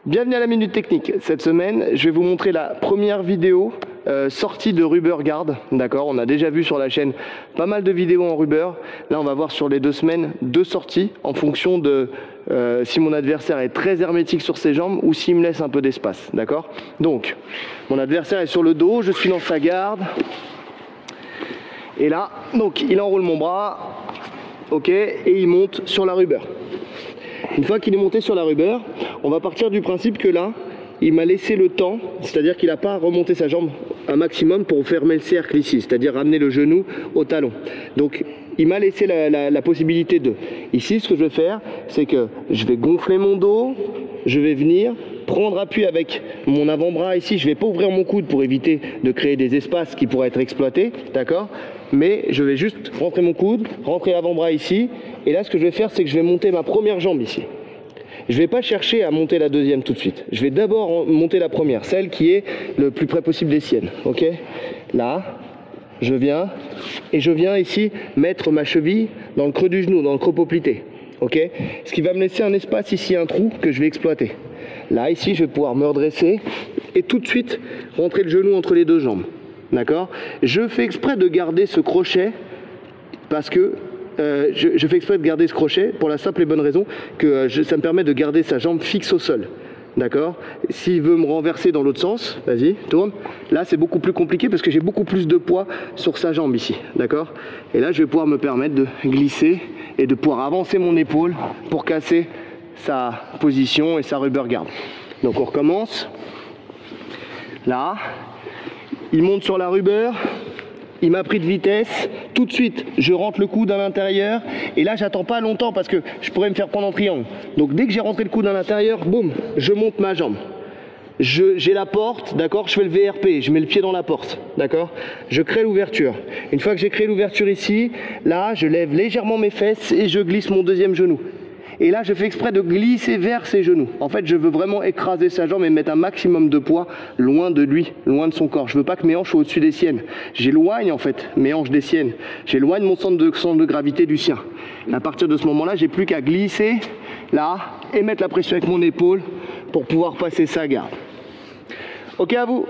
Bienvenue à la Minute Technique. Cette semaine, je vais vous montrer la première vidéo sortie de RubberGuard. D'accord, on a déjà vu sur la chaîne pas mal de vidéos en Rubber. Là, on va voir sur les 2 semaines 2 sorties en fonction de si mon adversaire est très hermétique sur ses jambes ou s'il me laisse un peu d'espace. D'accord. Donc, mon adversaire est sur le dos, je suis dans sa garde. Et là, donc, il enroule mon bras. Ok, et il monte sur la Rubber. Une fois qu'il est monté sur la Rubber, on va partir du principe que là, il m'a laissé le temps, c'est-à-dire qu'il n'a pas remonté sa jambe un maximum pour fermer le cercle ici, c'est-à-dire ramener le genou au talon. Donc, il m'a laissé la possibilité de... Ici, ce que je vais faire, c'est que je vais gonfler mon dos, je vais venir prendre appui avec mon avant-bras ici. Je ne vais pas ouvrir mon coude pour éviter de créer des espaces qui pourraient être exploités, d'accord? Mais je vais juste rentrer mon coude, rentrer l'avant-bras ici. Et là, ce que je vais faire, c'est que je vais monter ma première jambe ici. Je ne vais pas chercher à monter la deuxième tout de suite. Je vais d'abord monter la première, celle qui est le plus près possible des siennes. Ok? Là, je viens et je viens ici mettre ma cheville dans le creux du genou, dans le creux poplité. Ok? Ce qui va me laisser un espace ici, un trou que je vais exploiter. Là, ici, je vais pouvoir me redresser et tout de suite rentrer le genou entre les deux jambes. D'accord? Je fais exprès de garder ce crochet parce que je fais exprès de garder ce crochet pour la simple et bonne raison que ça me permet de garder sa jambe fixe au sol. D'accord? S'il veut me renverser dans l'autre sens, vas-y, tourne. Là, c'est beaucoup plus compliqué parce que j'ai beaucoup plus de poids sur sa jambe ici. D'accord? Et là, je vais pouvoir me permettre de glisser et de pouvoir avancer mon épaule pour casser sa position et sa RubberGuard. Donc, on recommence. Là, il monte sur la Rubber. Il m'a pris de vitesse, tout de suite je rentre le coude à l'intérieur et là j'attends pas longtemps parce que je pourrais me faire prendre en triangle. Donc dès que j'ai rentré le coude à l'intérieur, boum, je monte ma jambe. J'ai la porte, d'accord, je fais le VRP, je mets le pied dans la porte, d'accord. Je crée l'ouverture. Une fois que j'ai créé l'ouverture ici, là je lève légèrement mes fesses et je glisse mon deuxième genou. Et là, je fais exprès de glisser vers ses genoux. En fait, je veux vraiment écraser sa jambe et mettre un maximum de poids loin de lui, loin de son corps. Je veux pas que mes hanches soient au-dessus des siennes. J'éloigne en fait mes hanches des siennes. J'éloigne mon centre de gravité du sien. Et à partir de ce moment-là, j'ai plus qu'à glisser là et mettre la pression avec mon épaule pour pouvoir passer sa garde. Ok, à vous.